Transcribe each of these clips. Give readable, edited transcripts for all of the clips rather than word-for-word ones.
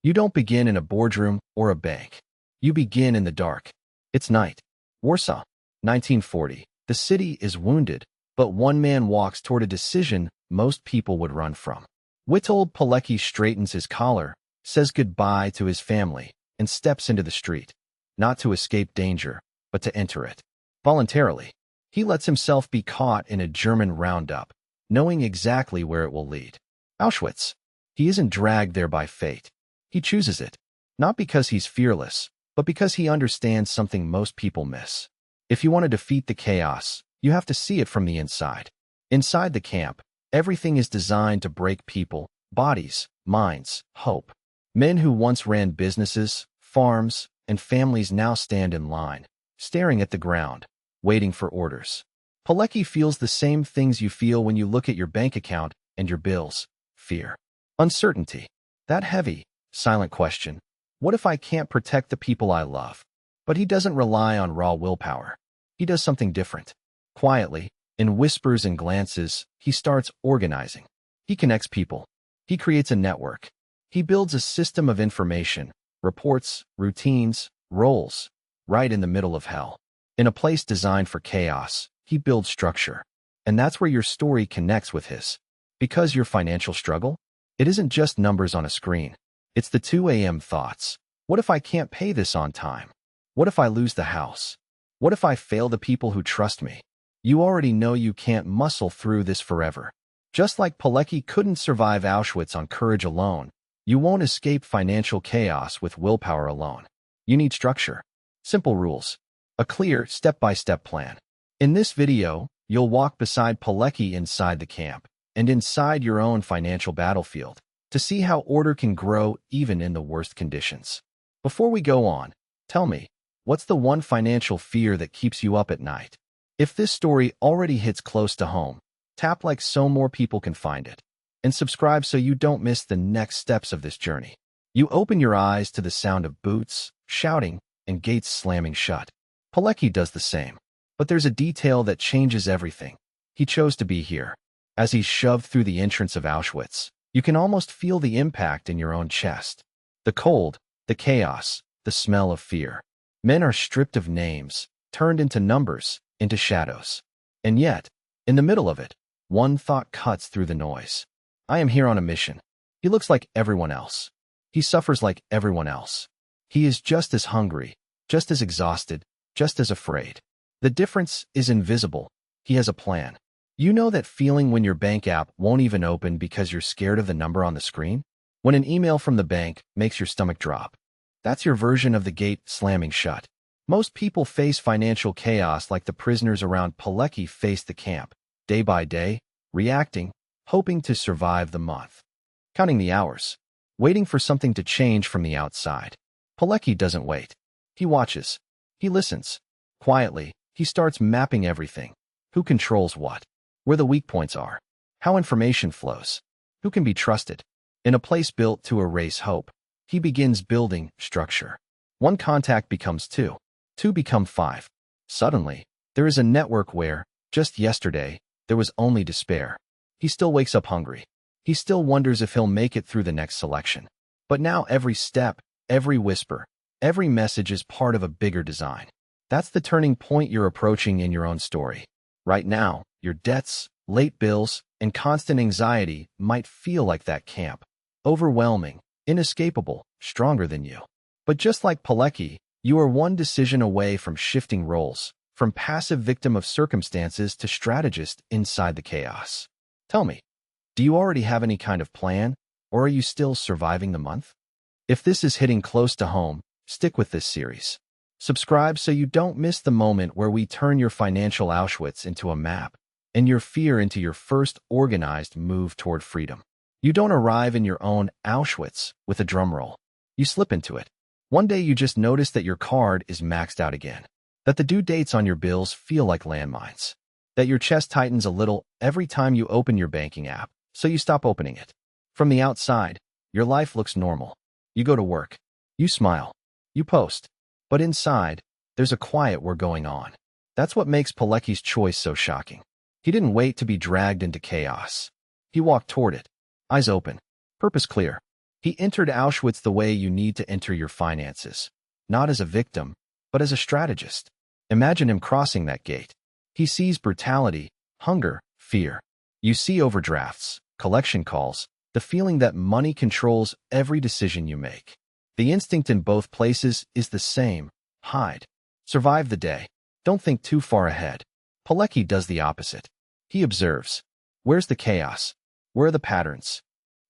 You don't begin in a boardroom or a bank. You begin in the dark. It's night. Warsaw, 1940. The city is wounded, but one man walks toward a decision most people would run from. Witold Pilecki straightens his collar, says goodbye to his family, and steps into the street, not to escape danger, but to enter it. Voluntarily, he lets himself be caught in a German roundup, knowing exactly where it will lead. Auschwitz. He isn't dragged there by fate. He chooses it, not because he's fearless, but because he understands something most people miss. If you want to defeat the chaos, you have to see it from the inside. Inside the camp, everything is designed to break people, bodies, minds, hope. Men who once ran businesses, farms, and families now stand in line, staring at the ground, waiting for orders. Pilecki feels the same things you feel when you look at your bank account and your bills: fear, uncertainty, that heavy, silent question, what if I can't protect the people I love? But he doesn't rely on raw willpower. He does something different. Quietly, in whispers and glances, he starts organizing. He connects people. He creates a network. He builds a system of information, reports, routines, roles, right in the middle of hell. In a place designed for chaos, he builds structure. And that's where your story connects with his. Because your financial struggle, it isn't just numbers on a screen. It's the 2 a.m. thoughts. What if I can't pay this on time? What if I lose the house? What if I fail the people who trust me? You already know you can't muscle through this forever. Just like Pilecki couldn't survive Auschwitz on courage alone, you won't escape financial chaos with willpower alone. You need structure, simple rules, a clear step-by-step plan. In this video, you'll walk beside Pilecki inside the camp and inside your own financial battlefield to see how order can grow even in the worst conditions. Before we go on, tell me, what's the one financial fear that keeps you up at night? If this story already hits close to home, tap like so more people can find it, and subscribe so you don't miss the next steps of this journey. You open your eyes to the sound of boots, shouting, and gates slamming shut. Pilecki does the same, but there's a detail that changes everything. He chose to be here. As he's shoved through the entrance of Auschwitz, you can almost feel the impact in your own chest. The cold, the chaos, the smell of fear. Men are stripped of names, turned into numbers, into shadows. And yet, in the middle of it, one thought cuts through the noise. I am here on a mission. He looks like everyone else. He suffers like everyone else. He is just as hungry, just as exhausted, just as afraid. The difference is invisible. He has a plan. You know that feeling when your bank app won't even open because you're scared of the number on the screen? When an email from the bank makes your stomach drop. That's your version of the gate slamming shut. Most people face financial chaos like the prisoners around Pilecki faced the camp, day by day, reacting, hoping to survive the month. Counting the hours, waiting for something to change from the outside. Pilecki doesn't wait. He watches. He listens. Quietly, he starts mapping everything. Who controls what? Where the weak points are. How information flows. Who can be trusted? In a place built to erase hope, he begins building structure. One contact becomes two. Two become five. Suddenly, there is a network where, just yesterday, there was only despair. He still wakes up hungry. He still wonders if he'll make it through the next selection. But now every step, every whisper, every message is part of a bigger design. That's the turning point you're approaching in your own story. Right now, your debts, late bills, and constant anxiety might feel like that camp. Overwhelming, inescapable, stronger than you. But just like Pilecki, you are one decision away from shifting roles, from passive victim of circumstances to strategist inside the chaos. Tell me, do you already have any kind of plan, or are you still surviving the month? If this is hitting close to home, stick with this series. Subscribe so you don't miss the moment where we turn your financial Auschwitz into a map, and your fear into your first organized move toward freedom. You don't arrive in your own Auschwitz with a drum roll. You slip into it. One day you just notice that your card is maxed out again, that the due dates on your bills feel like landmines, that your chest tightens a little every time you open your banking app, so you stop opening it. From the outside, your life looks normal. You go to work. You smile. You post. But inside, there's a quiet war going on. That's what makes Pilecki's choice so shocking. He didn't wait to be dragged into chaos. He walked toward it, eyes open, purpose clear. He entered Auschwitz the way you need to enter your finances, not as a victim, but as a strategist. Imagine him crossing that gate. He sees brutality, hunger, fear. You see overdrafts, collection calls, the feeling that money controls every decision you make. The instinct in both places is the same: hide. Survive the day. Don't think too far ahead. Pilecki does the opposite. He observes. Where's the chaos? Where are the patterns?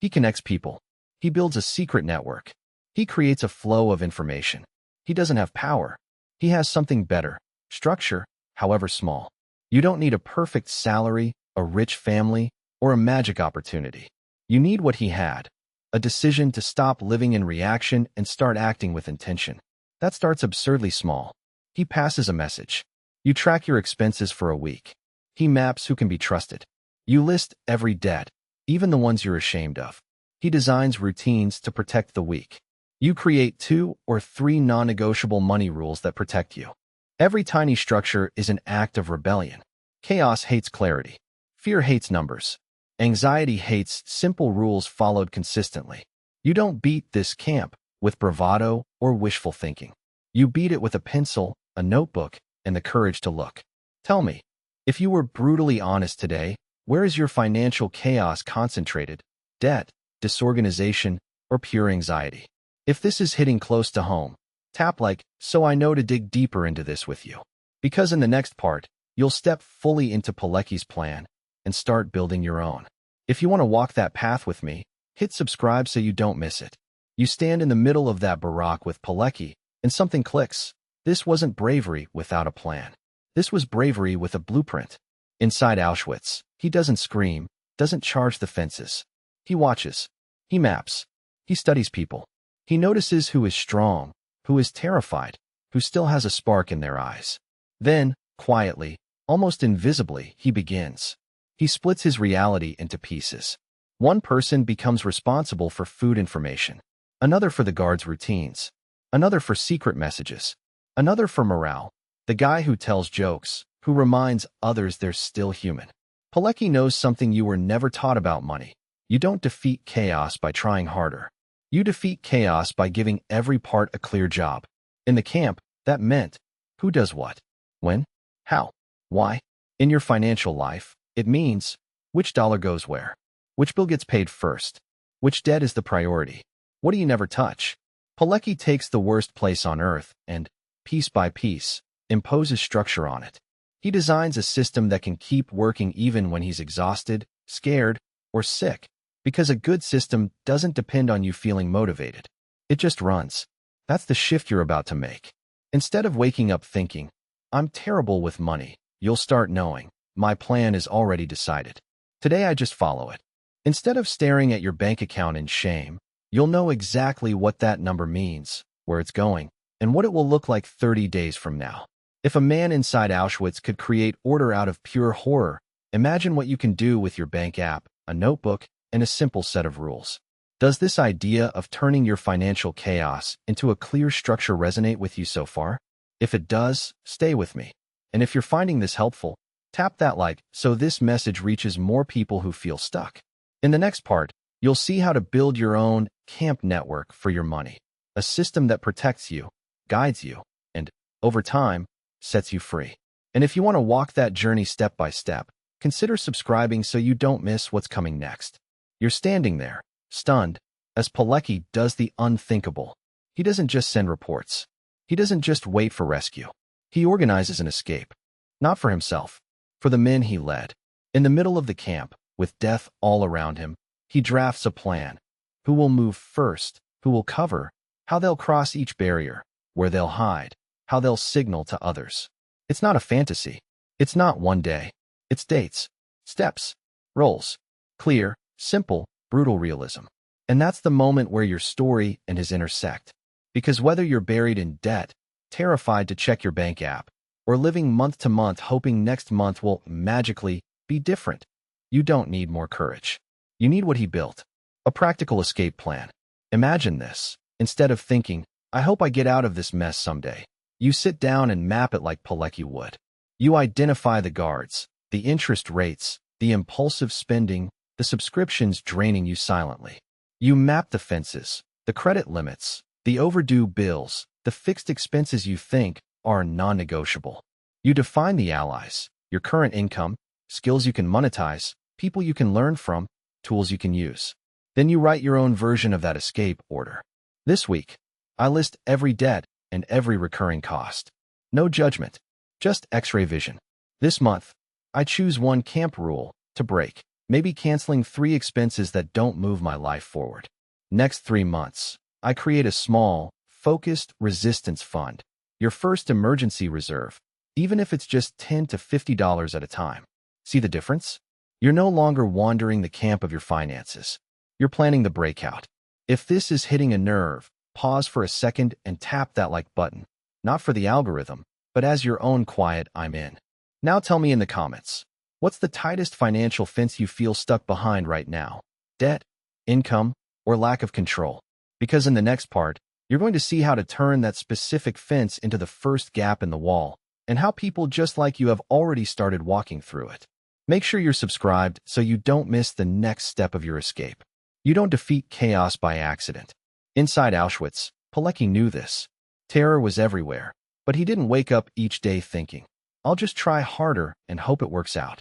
He connects people. He builds a secret network. He creates a flow of information. He doesn't have power. He has something better: structure, however small. You don't need a perfect salary, a rich family, or a magic opportunity. You need what he had: a decision to stop living in reaction and start acting with intention. That starts absurdly small. He passes a message. You track your expenses for a week. He maps who can be trusted. You list every debt, even the ones you're ashamed of. He designs routines to protect the weak. You create 2 or 3 non-negotiable money rules that protect you. Every tiny structure is an act of rebellion. Chaos hates clarity. Fear hates numbers. Anxiety hates simple rules followed consistently. You don't beat this camp with bravado or wishful thinking. You beat it with a pencil, a notebook, and the courage to look. Tell me, if you were brutally honest today, where is your financial chaos concentrated? Debt, disorganization, or pure anxiety? If this is hitting close to home, tap like so I know to dig deeper into this with you. Because in the next part, you'll step fully into Pilecki's plan and start building your own. If you want to walk that path with me, hit subscribe so you don't miss it. You stand in the middle of that barack with Pilecki, and something clicks. This wasn't bravery without a plan. This was bravery with a blueprint. Inside Auschwitz, he doesn't scream, doesn't charge the fences. He watches. He maps. He studies people. He notices who is strong, who is terrified, who still has a spark in their eyes. Then, quietly, almost invisibly, he begins. He splits his reality into pieces. One person becomes responsible for food information, another for the guards' routines, another for secret messages, another for morale, the guy who tells jokes, who reminds others they're still human. Pilecki knows something you were never taught about money. You don't defeat chaos by trying harder. You defeat chaos by giving every part a clear job. In the camp, that meant who does what, when, how, why. In your financial life, it means which dollar goes where, which bill gets paid first, which debt is the priority, what do you never touch. Pilecki takes the worst place on earth and, piece by piece, imposes structure on it. He designs a system that can keep working even when he's exhausted, scared, or sick, because a good system doesn't depend on you feeling motivated. It just runs. That's the shift you're about to make. Instead of waking up thinking, I'm terrible with money, you'll start knowing, my plan is already decided. Today I just follow it. Instead of staring at your bank account in shame, you'll know exactly what that number means, where it's going, and what it will look like 30 days from now. If a man inside Auschwitz could create order out of pure horror, imagine what you can do with your bank app, a notebook, and a simple set of rules. Does this idea of turning your financial chaos into a clear structure resonate with you so far? If it does, stay with me. And if you're finding this helpful, tap that like so this message reaches more people who feel stuck. In the next part, you'll see how to build your own camp network for your money, a system that protects you, guides you, and, over time, sets you free. And if you want to walk that journey step by step, consider subscribing so you don't miss what's coming next. You're standing there, stunned, as Pilecki does the unthinkable. He doesn't just send reports. He doesn't just wait for rescue. He organizes an escape. Not for himself, for the men he led. In the middle of the camp, with death all around him, he drafts a plan. Who will move first? Who will cover? How they'll cross each barrier? Where they'll hide? How they'll signal to others? It's not a fantasy. It's not one day. It's dates, steps, roles. Clear, simple, brutal realism. And that's the moment where your story and his intersect. Because whether you're buried in debt, terrified to check your bank app, or living month to month hoping next month will magically be different, you don't need more courage. You need what he built, a practical escape plan. Imagine this. Instead of thinking, I hope I get out of this mess someday, you sit down and map it like Pilecki would. You identify the guards, the interest rates, the impulsive spending, the subscriptions draining you silently. You map the fences, the credit limits, the overdue bills, the fixed expenses you think are non-negotiable. You define the allies, your current income, skills you can monetize, people you can learn from, tools you can use. Then you write your own version of that escape order. This week, I list every debt and every recurring cost. No judgment, just X-ray vision. This month, I choose one camp rule to break, maybe canceling 3 expenses that don't move my life forward. Next 3 months, I create a small, focused resistance fund, your first emergency reserve, even if it's just $10 to $50 at a time. See the difference? You're no longer wandering the camp of your finances. You're planning the breakout. If this is hitting a nerve, pause for a second and tap that like button, not for the algorithm, but as your own quiet I'm in. Now tell me in the comments, what's the tightest financial fence you feel stuck behind right now? Debt, income, or lack of control? Because in the next part, you're going to see how to turn that specific fence into the first gap in the wall, and how people just like you have already started walking through it. Make sure you're subscribed so you don't miss the next step of your escape. You don't defeat chaos by accident. Inside Auschwitz, Pilecki knew this. Terror was everywhere, but he didn't wake up each day thinking, I'll just try harder and hope it works out.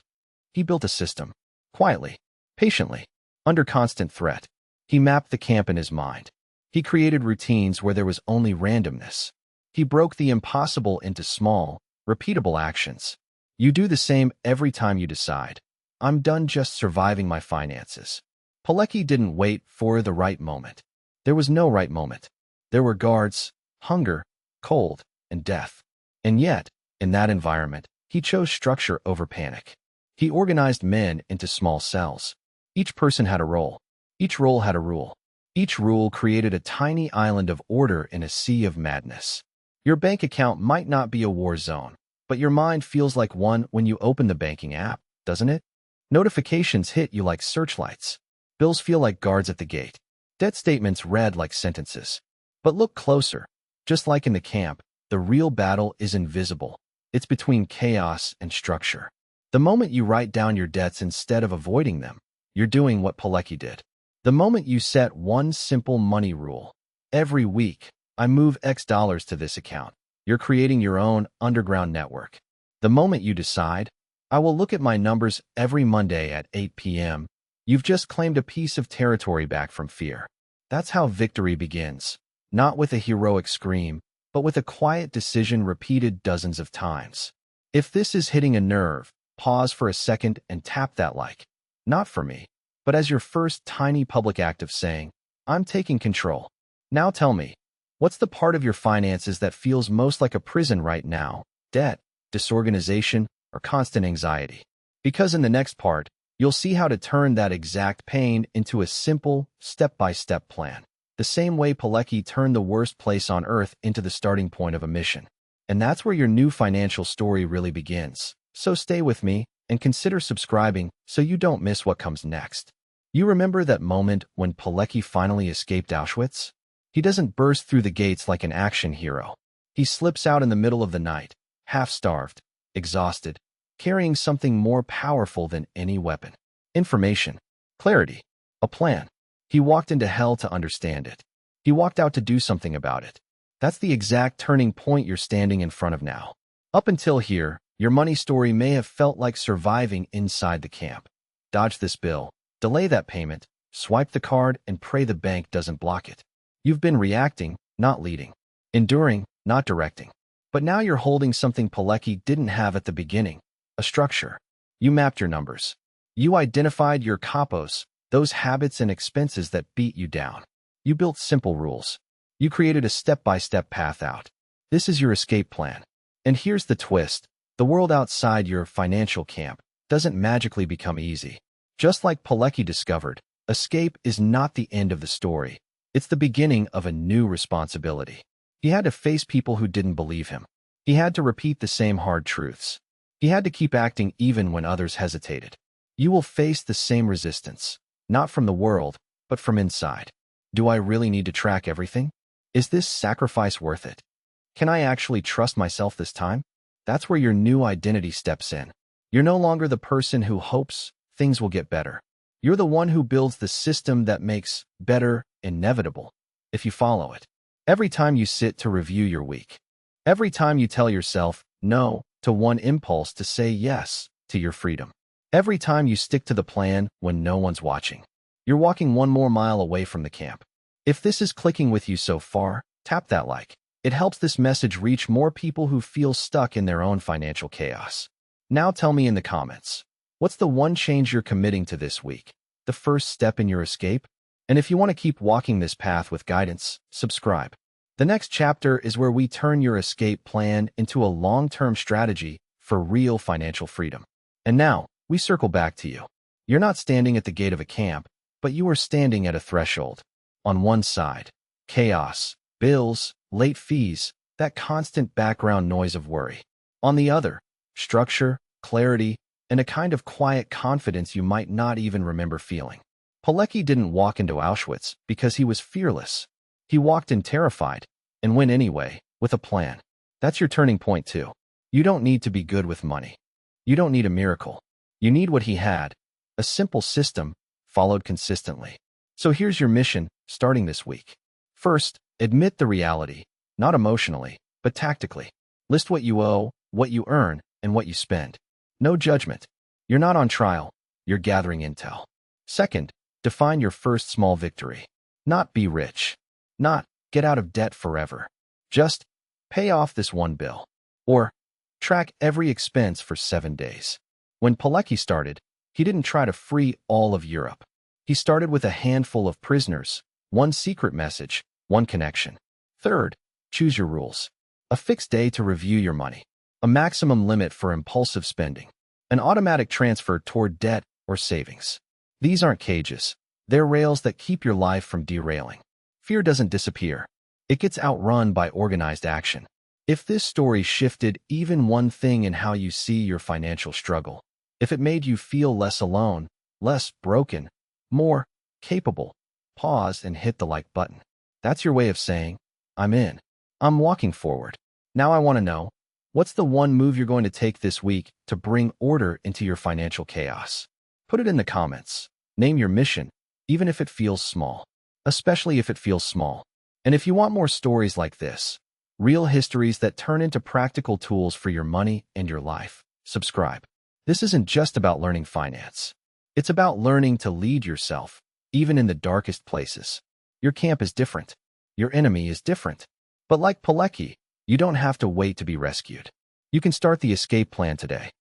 He built a system, quietly, patiently, under constant threat. He mapped the camp in his mind. He created routines where there was only randomness. He broke the impossible into small, repeatable actions. You do the same every time you decide, I'm done just surviving my finances. Pilecki didn't wait for the right moment. There was no right moment. There were guards, hunger, cold, and death. And yet, in that environment, he chose structure over panic. He organized men into small cells. Each person had a role. Each role had a rule. Each rule created a tiny island of order in a sea of madness. Your bank account might not be a war zone, but your mind feels like one when you open the banking app, doesn't it? Notifications hit you like searchlights. Bills feel like guards at the gate. Debt statements read like sentences. But look closer. Just like in the camp, the real battle is invisible. It's between chaos and structure. The moment you write down your debts instead of avoiding them, you're doing what Pilecki did. The moment you set one simple money rule, every week, I move X dollars to this account, you're creating your own underground network. The moment you decide, I will look at my numbers every Monday at 8 p.m., you've just claimed a piece of territory back from fear. That's how victory begins, not with a heroic scream, but with a quiet decision repeated dozens of times. If this is hitting a nerve, pause for a second and tap that like. Not for me, but as your first tiny public act of saying, I'm taking control. Now tell me, what's the part of your finances that feels most like a prison right now? Debt, disorganization, or constant anxiety? Because in the next part, you'll see how to turn that exact pain into a simple, step-by-step plan. The same way Pilecki turned the worst place on earth into the starting point of a mission. And that's where your new financial story really begins. So stay with me and consider subscribing so you don't miss what comes next. You remember that moment when Pilecki finally escaped Auschwitz? He doesn't burst through the gates like an action hero. He slips out in the middle of the night, half-starved, exhausted, carrying something more powerful than any weapon. Information, clarity, a plan. He walked into hell to understand it. He walked out to do something about it. That's the exact turning point you're standing in front of now. Up until here, your money story may have felt like surviving inside the camp. Dodge this bill, delay that payment, swipe the card, and pray the bank doesn't block it. You've been reacting, not leading. Enduring, not directing. But now you're holding something Pilecki didn't have at the beginning. A structure. You mapped your numbers. You identified your capos, those habits and expenses that beat you down. You built simple rules. You created a step-by-step path out. This is your escape plan. And here's the twist. The world outside your financial camp doesn't magically become easy. Just like Pilecki discovered, escape is not the end of the story. It's the beginning of a new responsibility. He had to face people who didn't believe him. He had to repeat the same hard truths. He had to keep acting even when others hesitated. You will face the same resistance, not from the world, but from inside. Do I really need to track everything? Is this sacrifice worth it? Can I actually trust myself this time? That's where your new identity steps in. You're no longer the person who hopes things will get better. You're the one who builds the system that makes better inevitable if you follow it. Every time you sit to review your week, every time you tell yourself no to one impulse to say yes to your freedom, every time you stick to the plan when no one's watching, you're walking one more mile away from the camp. If this is clicking with you so far, tap that like. It helps this message reach more people who feel stuck in their own financial chaos. Now tell me in the comments, what's the one change you're committing to this week? The first step in your escape? And if you want to keep walking this path with guidance, subscribe. The next chapter is where we turn your escape plan into a long-term strategy for real financial freedom. And now, we circle back to you. You're not standing at the gate of a camp, but you are standing at a threshold. On one side, chaos, bills, late fees, that constant background noise of worry. On the other, structure, clarity, and a kind of quiet confidence you might not even remember feeling. Pilecki didn't walk into Auschwitz because he was fearless. He walked in terrified and went anyway, with a plan. That's your turning point too. You don't need to be good with money. You don't need a miracle. You need what he had, a simple system followed consistently. So here's your mission starting this week. First, admit the reality, not emotionally, but tactically. List what you owe, what you earn, and what you spend. No judgment. You're not on trial. You're gathering intel. Second, define your first small victory. Not be rich. Not get out of debt forever. Just pay off this one bill. Or track every expense for 7 days. When Pilecki started, he didn't try to free all of Europe. He started with a handful of prisoners, one secret message, one connection. Third, choose your rules. A fixed day to review your money. A maximum limit for impulsive spending. An automatic transfer toward debt or savings. These aren't cages. They're rails that keep your life from derailing. Fear doesn't disappear. It gets outrun by organized action. If this story shifted even one thing in how you see your financial struggle, if it made you feel less alone, less broken, more capable, pause and hit the like button. That's your way of saying, I'm in. I'm walking forward. Now I want to know, what's the one move you're going to take this week to bring order into your financial chaos? Put it in the comments. Name your mission, even if it feels small. Especially if it feels small. And if you want more stories like this, real histories that turn into practical tools for your money and your life, subscribe. This isn't just about learning finance. It's about learning to lead yourself, even in the darkest places. Your camp is different. Your enemy is different. But like Pilecki, you don't have to wait to be rescued. You can start the escape plan today.